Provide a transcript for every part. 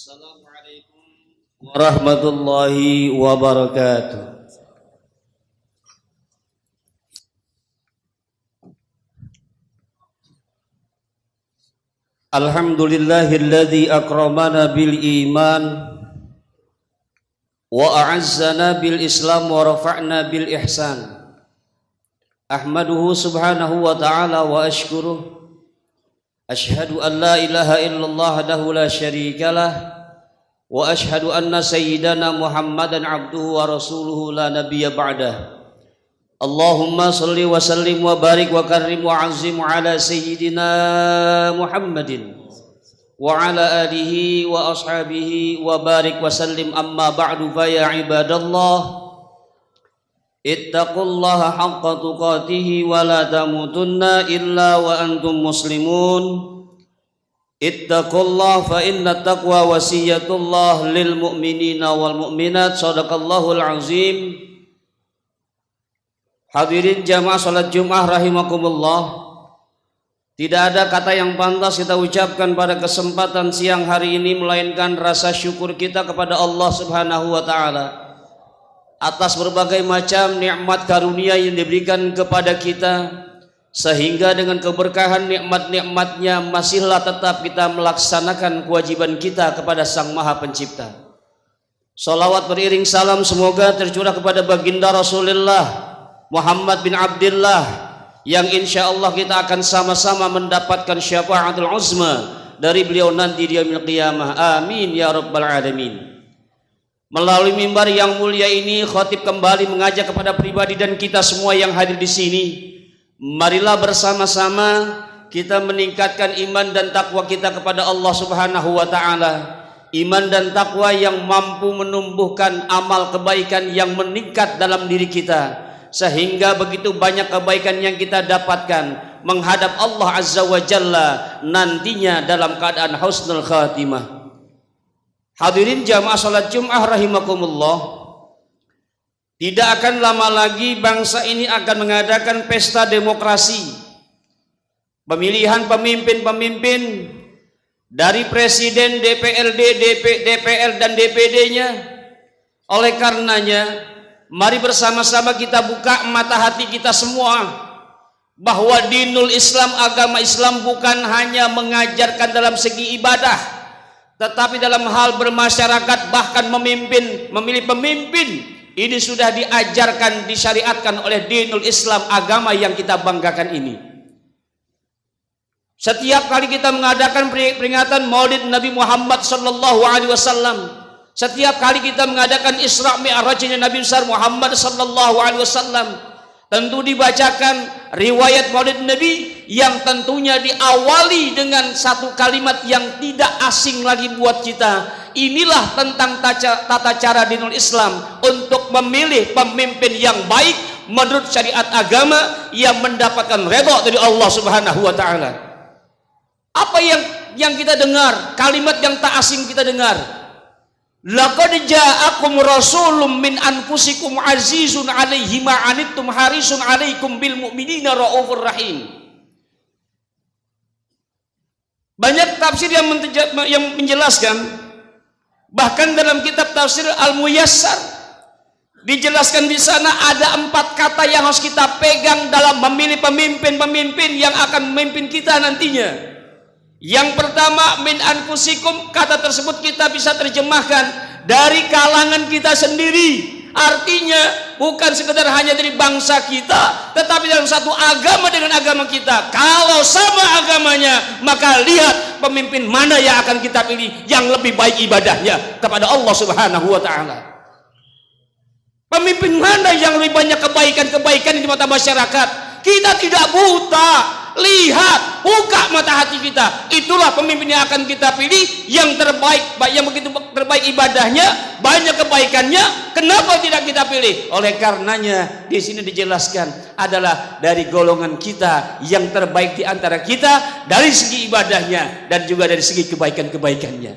Assalamualaikum warahmatullahi wabarakatuh. Alhamdulillahilladzi akramana bil iman wa a'azzana bil islam wa rafa'na bil ihsan. Ahmaduhu subhanahu wa ta'ala wa ashkuruh. Ashhadu an la ilaha illallah wahdahu la syarikalah wa ashhadu anna sayyidana Muhammadan abduhu wa rasuluhu la nabiyya ba'dah. Allahumma salli wa sallim wa barik wa karrim wa azim ala sayyidina Muhammadin wa ala alihi wa ashabihi wa barik wa sallim, amma ba'du. Fa ya ibadallah, ittaqullaha haqqa tuqatih wa la tamutunna illa wa antum muslimun. Ittaqullaha fa inna taqwa wasiyatullah lil mu'minina wal mu'minat. Shadaqallahul azim. Hadirin jamaah salat Jumat rahimakumullah. Tidak ada kata yang pantas kita ucapkan pada kesempatan siang hari ini melainkan rasa syukur kita kepada Allah Subhanahu wa taala atas berbagai macam nikmat karunia yang diberikan kepada kita, sehingga dengan keberkahan nikmat-nikmatnya masihlah tetap kita melaksanakan kewajiban kita kepada Sang Maha Pencipta. Salawat beriring salam semoga tercurah kepada baginda Rasulullah Muhammad bin Abdullah, yang insya Allah kita akan sama-sama mendapatkan syafaatul uzma dari beliau nanti di yaumil qiyamah. Amin ya rabbal alamin. Melalui mimbar yang mulia ini, khatib kembali mengajak kepada pribadi dan kita semua yang hadir di sini. Marilah bersama-sama kita meningkatkan iman dan takwa kita kepada Allah Subhanahu wa taala. Iman dan takwa yang mampu menumbuhkan amal kebaikan yang meningkat dalam diri kita, sehingga begitu banyak kebaikan yang kita dapatkan menghadap Allah Azza wa Jalla nantinya dalam keadaan husnul khatimah. Hadirin jamaah salat Jumat rahimakumullah, tidak akan lama lagi bangsa ini akan mengadakan pesta demokrasi, pemilihan pemimpin-pemimpin dari presiden, DPRD, DPR dan DPD-nya. Oleh karenanya, mari bersama-sama kita buka mata hati kita semua bahwa dinul Islam, agama Islam bukan hanya mengajarkan dalam segi ibadah, tetapi dalam hal bermasyarakat, bahkan memilih pemimpin, ini sudah diajarkan, disyariatkan oleh dinul Islam, agama yang kita banggakan ini. Setiap kali kita mengadakan peringatan Maulid Nabi Muhammad sallallahu alaihi wasallam, setiap kali kita mengadakan Isra Mi'rajnya Nabi besar Muhammad sallallahu alaihi wasallam, tentu dibacakan riwayat Maulid Nabi yang tentunya diawali dengan satu kalimat yang tidak asing lagi buat kita. Inilah tentang tata cara dinul Islam untuk memilih pemimpin yang baik menurut syariat agama yang mendapatkan redha dari Allah Subhanahu wa taala. Apa yang kita dengar, kalimat yang tak asing kita dengar. Laqad ja'akum rasulun min anfusikum azizun 'alaihi ma 'anittum harisun 'alaikum bil mu'minina raufur rahim. Banyak tafsir yang menjelaskan, bahkan dalam kitab tafsir Al-Muyassar dijelaskan di sana ada 4 kata yang harus kita pegang dalam memilih pemimpin-pemimpin yang akan memimpin kita nantinya. Yang pertama, min anfusikum, kata tersebut kita bisa terjemahkan dari kalangan kita sendiri. Artinya bukan sekedar hanya dari bangsa kita, tetapi dalam satu agama dengan agama kita. Kalau sama agamanya, maka lihat pemimpin mana yang akan kita pilih yang lebih baik ibadahnya kepada Allah Subhanahu wa taala. Pemimpin mana yang lebih banyak kebaikan-kebaikan di mata masyarakat. Kita tidak buta. Lihat, buka mata hati kita. Itulah pemimpin yang akan kita pilih, yang terbaik, yang begitu terbaik ibadahnya, banyak kebaikannya. Kenapa tidak kita pilih? Oleh karenanya di sini dijelaskan adalah dari golongan kita yang terbaik di antara kita dari segi ibadahnya dan juga dari segi kebaikan-kebaikannya.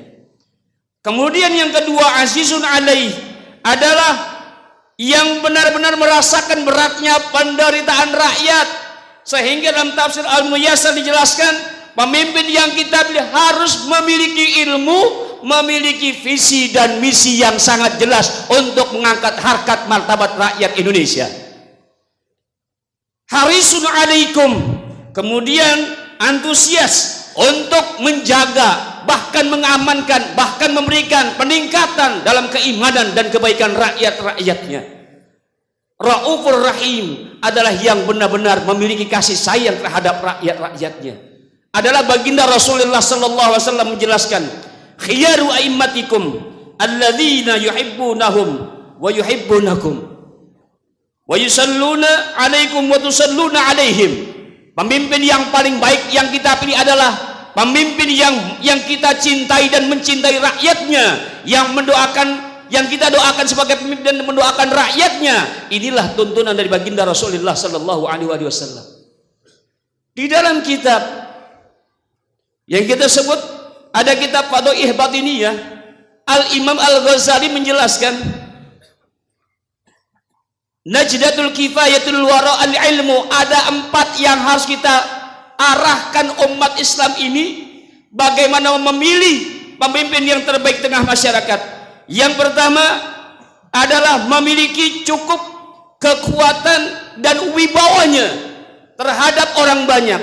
Kemudian yang kedua, azizun alaih, adalah yang benar-benar merasakan beratnya penderitaan rakyat. Sehingga dalam tafsir Al-Muyassar dijelaskan, pemimpin yang kita pilih harus memiliki ilmu, memiliki visi dan misi yang sangat jelas untuk mengangkat harkat martabat rakyat Indonesia. Harisun alaikum, kemudian antusias untuk menjaga, bahkan mengamankan, bahkan memberikan peningkatan dalam keimanan dan kebaikan rakyat-rakyatnya. Raufur Rahim adalah yang benar-benar memiliki kasih sayang terhadap rakyat-rakyatnya. Adalah baginda Rasulullah sallallahu alaihi wasallam menjelaskan, khiyaru a'immatikum alladzina yuhibbunahum wa yuhibbunakum wa yusalluna alaikum wa tusalluna alaihim. Pemimpin yang paling baik yang kita pilih adalah pemimpin yang kita cintai dan mencintai rakyatnya, yang kita doakan sebagai pemimpin dan mendoakan rakyatnya. Inilah tuntunan dari baginda Rasulullah sallallahu alaihi wasallam. Di dalam kitab yang kita sebut, ada kitab Fadhaih Batiniyah, Al-Imam Al-Ghazali menjelaskan Najdatul Kifayatul Wara al-ilmu. Ada 4 yang harus kita arahkan umat Islam ini bagaimana memilih pemimpin yang terbaik tengah masyarakat. Yang pertama adalah memiliki cukup kekuatan dan wibawanya terhadap orang banyak.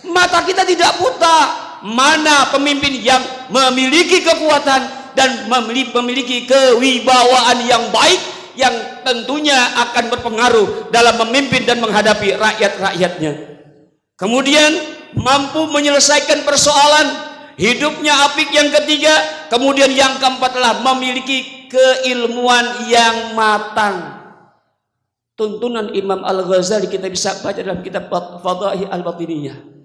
Mata kita tidak buta, mana pemimpin yang memiliki kekuatan dan memiliki kewibawaan yang baik, yang tentunya akan berpengaruh dalam memimpin dan menghadapi rakyat-rakyatnya. Kemudian mampu menyelesaikan persoalan hidupnya apik. Yang ketiga, kemudian yang keempat adalah memiliki keilmuan yang matang. Tuntunan Imam Al-Ghazali kita bisa baca dalam kitab Fadhaih Al-Batiniyah.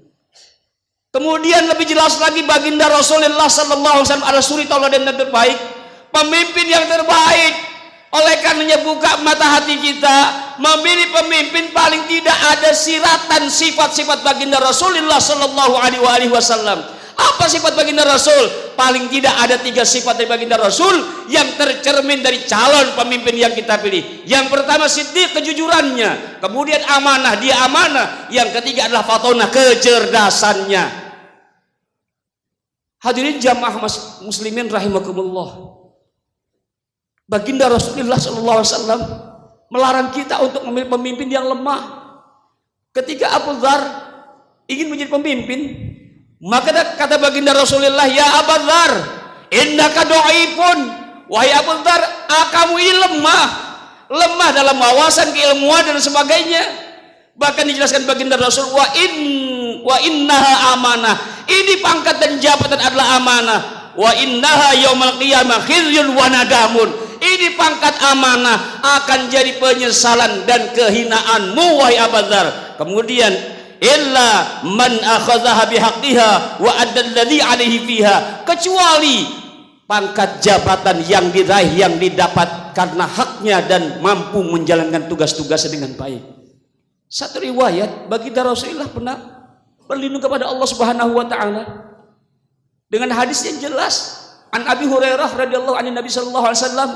Kemudian lebih jelas lagi, baginda Rasulullah sallallahu alaihi wasallam adalah suri tauladan yang terbaik, pemimpin yang terbaik. Oleh karenanya buka mata hati kita, memilih pemimpin paling tidak ada siratan sifat-sifat baginda Rasulullah sallallahu alaihi wasallam. Apa sifat baginda Rasul? Paling tidak ada 3 sifat dari baginda Rasul yang tercermin dari calon pemimpin yang kita pilih. Yang pertama siddiq, kejujurannya. Kemudian amanah, dia amanah. Yang ketiga adalah fatonah, kecerdasannya. Hadirin jamaah muslimin rahimakumullah. Baginda Rasulullah SAW melarang kita untuk memilih pemimpin yang lemah. Ketika Abu Dzar ingin menjadi pemimpin, maka kata baginda Rasulullah, ya Abu Dzar, innaka dhaifun. Wahai Abu Dzar, kamu ini lemah dalam wawasan, keilmuan dan sebagainya. Bahkan dijelaskan baginda Rasul, wa innaha amanah. Ini pangkat dan jabatan adalah amanah. Wa innaha yaumal qiyamah khizyun wa nadamun. Ini pangkat amanah akan jadi penyesalan dan kehinaanmu wahai Abu Dzar. Kemudian illa man akhadhaha bihaqqiha wa adda alladhi alaihi fiha, kecuali pangkat jabatan yang diraih, yang didapat karena haknya dan mampu menjalankan tugas-tugasnya dengan baik. Satu riwayat baginda Rasulullah pernah berlindung kepada Allah Subhanahu wa taala dengan hadis yang jelas. An Abi Hurairah radhiyallahu anhu Nabi sallallahu alaihi wasallam,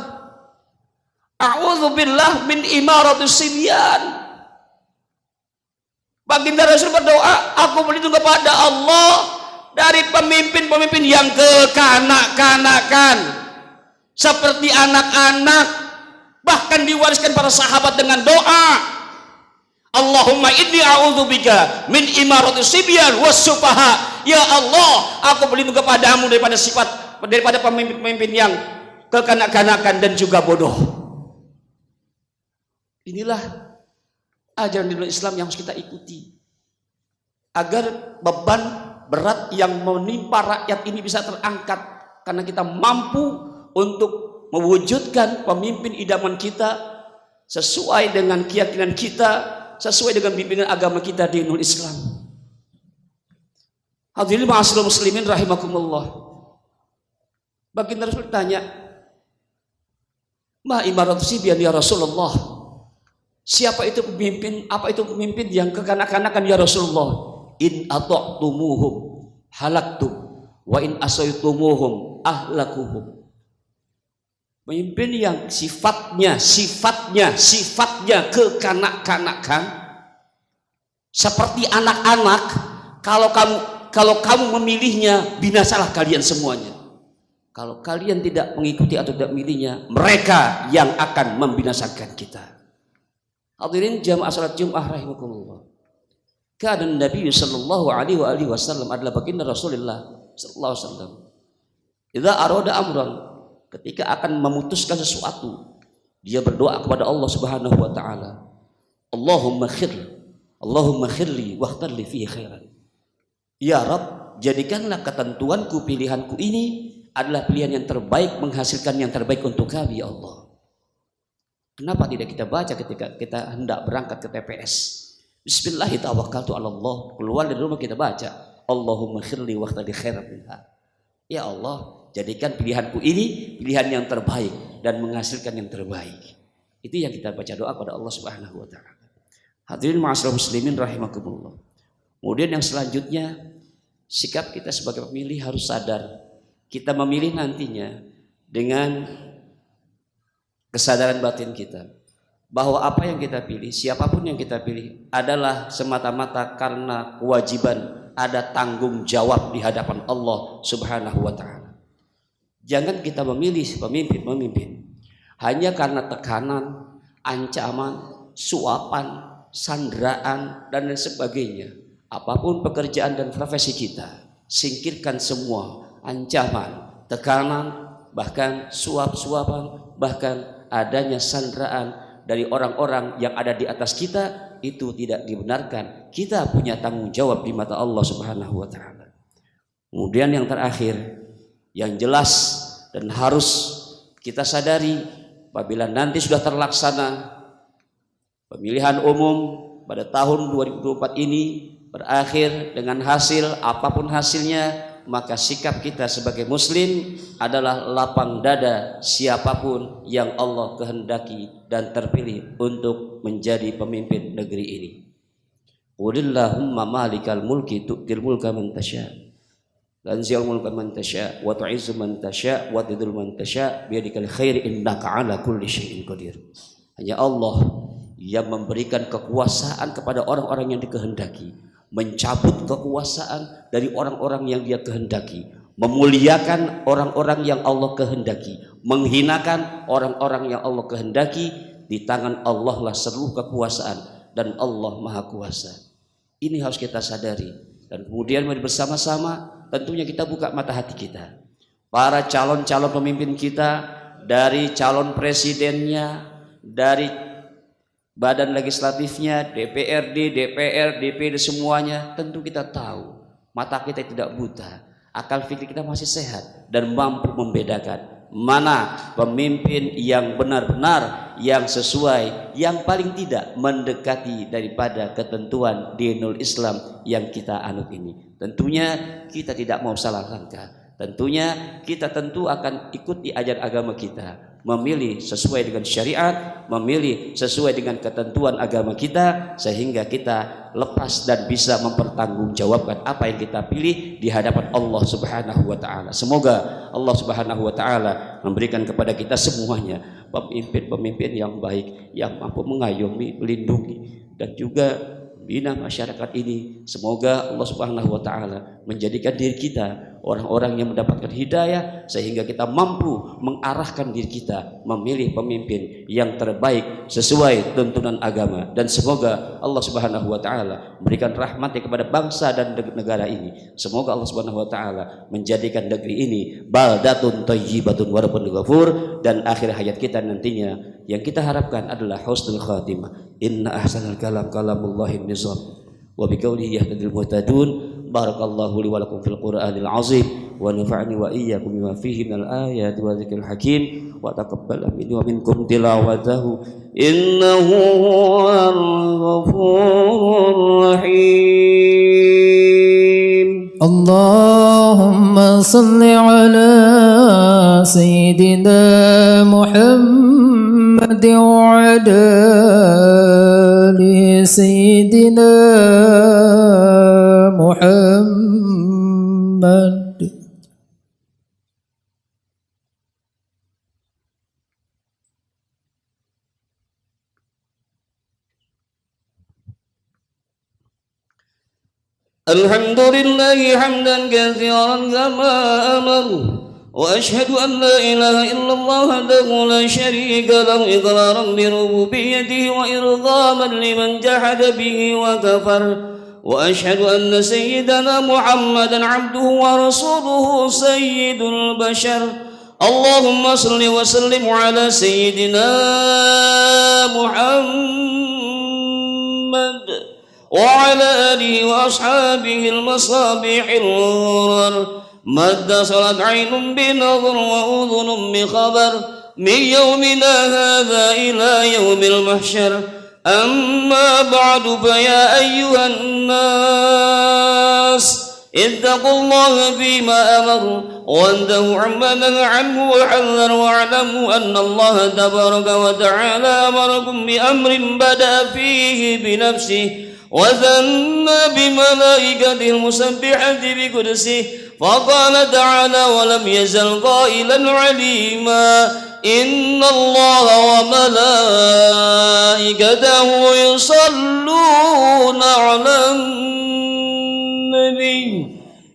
a'udzu billah min imaratus sibyan. Baginda Rasul berdoa, aku berlindung kepada Allah dari pemimpin-pemimpin yang kekanak-kanakan, seperti anak-anak. Bahkan diwariskan para sahabat dengan doa, Allahumma inni a'udzubika min imaratus sibyan was sufaha. Ya Allah, aku berlindung kepadamu daripada pemimpin-pemimpin yang kekanak-kanakan dan juga bodoh. Inilah ajaran di Islam yang harus kita ikuti agar beban berat yang menimpa rakyat ini bisa terangkat, karena kita mampu untuk mewujudkan pemimpin idaman kita sesuai dengan keyakinan kita, sesuai dengan bimbingan agama kita di Islam. Hadirin ma'asyiral muslimin rahimakumullah. Baginda Rasul tanya, ma imaratus sibyan ya Rasulullah, siapa itu pemimpin? Apa itu pemimpin yang kekanak-kanakan ya Rasulullah? In ata'tumuhum halaktum wa in asaytumuhum ahlakuhum. Pemimpin yang sifatnya kekanak-kanakan, seperti anak-anak. Kalau kamu memilihnya, binasalah kalian semuanya. Kalau kalian tidak mengikuti atau tidak milihnya, mereka yang akan membinasakan kita. Hadirin jamaah salat Jumat rahimakumullah. Kana Nabi sallallahu alaihi wasallam adalah baginda Rasulullah sallallahu alaihi wasallam. Idza arada amran, ketika akan memutuskan sesuatu, dia berdoa kepada Allah Subhanahu wa taala. Allahumma khirli wakhtarli fihi khairan. Ya Rabb, jadikanlah ketentuanku, pilihanku ini adalah pilihan yang terbaik, menghasilkan yang terbaik untuk kami, ya Allah. Kenapa tidak kita baca ketika kita hendak berangkat ke TPS? Bismillahirrahmanirrahim. Keluar dari rumah kita baca, Allahumma khirli wakhtarli khairan minha. Ya Allah, jadikan pilihanku ini pilihan yang terbaik dan menghasilkan yang terbaik. Itu yang kita baca doa kepada Allah Subhanahu wa taala. Hadirin ma'asyiral muslimin rahimakumullah. Kemudian yang selanjutnya, sikap kita sebagai pemilih harus sadar. Kita memilih nantinya dengan kesadaran batin kita bahwa apa yang kita pilih, siapapun yang kita pilih adalah semata-mata karena kewajiban, ada tanggung jawab di hadapan Allah Subhanahu wa taala. Jangan kita memilih pemimpin hanya karena tekanan, ancaman, suapan, sandraan dan lain sebagainya. Apapun pekerjaan dan profesi kita, singkirkan semua ancaman, tekanan, bahkan suap-suapan, bahkan adanya sandraan dari orang-orang yang ada di atas kita. Itu tidak dibenarkan. Kita punya tanggung jawab di mata Allah Subhanahu wa taala. Kemudian yang terakhir, yang jelas dan harus kita sadari, apabila nanti sudah terlaksana pemilihan umum pada tahun 2024 ini berakhir dengan hasil apapun hasilnya, maka sikap kita sebagai muslim adalah lapang dada siapapun yang Allah kehendaki dan terpilih untuk menjadi pemimpin negeri ini. Qulillahumma malikal mulki tu'til mulka man tasya' tanzi'ul mulka man tasya' wa tu'izzu man tasya' wa tudhillu man tasya' biyadikal khair innaka 'ala kulli syai'in qadir. Hanya Allah yang memberikan kekuasaan kepada orang-orang yang dikehendaki, mencabut kekuasaan dari orang-orang yang dia kehendaki, memuliakan orang-orang yang Allah kehendaki, menghinakan orang-orang yang Allah kehendaki. Di tangan Allah lah seluruh kekuasaan dan Allah Maha Kuasa. Ini harus kita sadari. Dan kemudian mari bersama-sama tentunya kita buka mata hati kita. Para calon-calon pemimpin kita, dari calon presidennya, dari badan legislatifnya, DPRD, DPR, DPD semuanya, tentu kita tahu mata kita tidak buta, akal fikir kita masih sehat dan mampu membedakan mana pemimpin yang benar-benar, yang sesuai, yang paling tidak mendekati daripada ketentuan dinul Islam yang kita anut ini. Tentunya kita tidak mau salah langkah. Tentunya kita tentu akan ikuti ajaran agama kita, memilih sesuai dengan syariat, memilih sesuai dengan ketentuan agama kita, sehingga kita lepas dan bisa mempertanggungjawabkan apa yang kita pilih di hadapan Allah Subhanahu wa taala. Semoga Allah Subhanahu wa taala memberikan kepada kita semuanya pemimpin-pemimpin yang baik, yang mampu mengayomi, melindungi dan juga bina masyarakat ini. Semoga Allah Subhanahu wa taala menjadikan diri kita orang-orang yang mendapatkan hidayah, sehingga kita mampu mengarahkan diri kita memilih pemimpin yang terbaik sesuai tuntunan agama. Dan semoga Allah Subhanahu wa taala memberikan rahmatnya kepada bangsa dan negara ini. Semoga Allah Subhanahu wa taala menjadikan negeri ini baldatun thayyibatun wa rabbun ghafur, dan akhir hayat kita nantinya yang kita harapkan adalah husnul khatimah. Inna ahsanal kalam kalamullahi nizam wa biqaulihi yahtadil muhtadun. Barakallahu li wa lakum fil Qur'anil azim wa nafa'ni wa iyyakum bima fihi minal ayati wa dzikril hakim wa taqabbal minni wa minkum tilawatahu innahu huwal ghafurur rahim. Allahumma salli ala sayyidina Muhammad wa ala ali sayyidina Muhammad. Alhamdulillahi hamdan katsiran kama amar وأشهد أن لا إله إلا الله وحده لا شريك له إقرارا بربوبيته وإرغاما لمن جحد به وكفر وأشهد أن سيدنا محمدا عبده ورسوله سيد البشر اللهم صل وسلم على سيدنا محمد وعلى آله وأصحابه المصابيح الغرر ما اتصلت عين بنظر وأذن بخبر من يومنا هذا إلى يوم المحشر أما بعد فيا أيها الناس اتقوا الله فيما أمر وانتهوا عما نهى عنه وحذر واعلموا أن الله تبارك وتعالى أمركم بأمر بدأ فيه بنفسه وثنى بملائكته المسبحة بقدسه فقال تعالى ولم يزل قائلا عليما إن الله وملائكته يصلون على النبي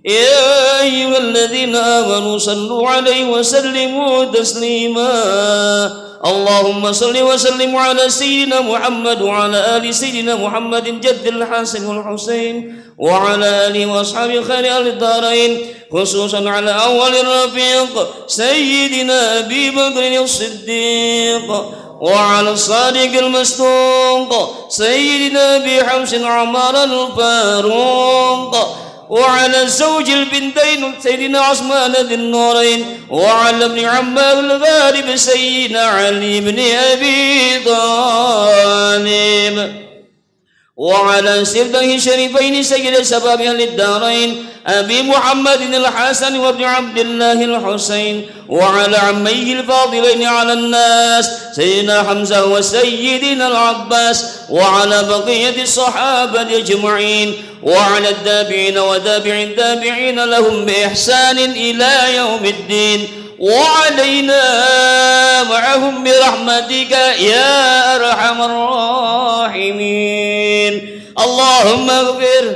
يا أيها الذين آمنوا صلوا عليه وسلموا تسليما اللهم صل وسلم على سيدنا محمد وعلى آل سيدنا محمد جد الحسن والحسين وعلى آله وأصحابه خير أهل الدارين خصوصا على أول الرفيق سيدنا أبي بكر الصديق وعلى الصادق المصدوق سيدنا أبي حمص عمر الفاروق وعلى زوج البنتين سيدنا عثمان ذي النورين وعلى ابن عمه الغالب سيدنا علي بن أبي طالب وعلى سرده الشريفين سيد سباب أهل الدارين أبي محمد الحسن وابن عبد الله الحسين وعلى عميه الفاضلين على الناس سيدنا حمزة وسيدنا العباس وعلى بقية الصحابة أجمعين وعلى التابعين وتابع التابعين لهم بإحسان إلى يوم الدين وعلينا معهم برحمتك يا أرحم الراحمين اللهم اغفر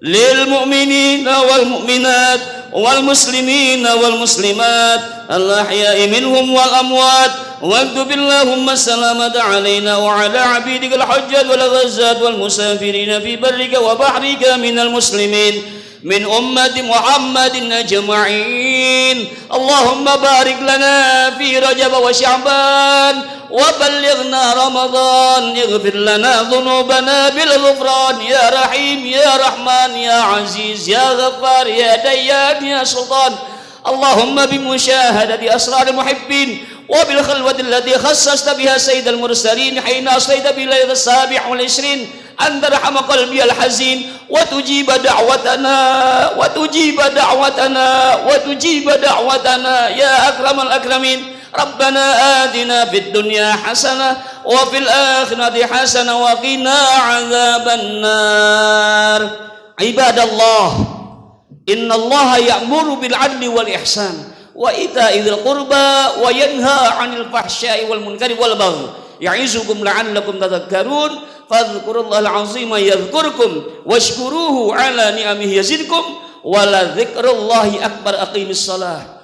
للمؤمنين والمؤمنات والمسلمين والمسلمات الأحياء منهم والأموات واكتب اللهم السلامة علينا وعلى عبيدك الحجاج والغزاة والمسافرين في برك وبحرك من المسلمين من أمة محمد أجمعين اللهم بارك لنا في رجب وشعبان وبلغنا رمضان اغفر لنا ذنوبنا بالغفران يا رحيم يا رحمن يا عزيز يا غفار يا ديان يا سلطان اللهم بمشاهدة أسرار المحبين وبالخلوة التي خصصت بها سيد المرسلين حين أصليت بليلة السابع والعشرين أن ترحم قلبي الحزين وتجيب دعوتنا يا أكرم الأكرمين ربنا آتنا في الدنيا حسنة وفي الآخرة حسنة وقنا عذاب النار عباد الله إن الله يأمر بالعدل والإحسان وإيتاء ذي القربى وينهى عن الفحشاء والمنكر والبغي يعظكم لعلكم تذكرون فاذكروا الله العظيم يذكركم واشكروه على نعمه يزدكم ولذكر الله أكبر أقيموا الصلاة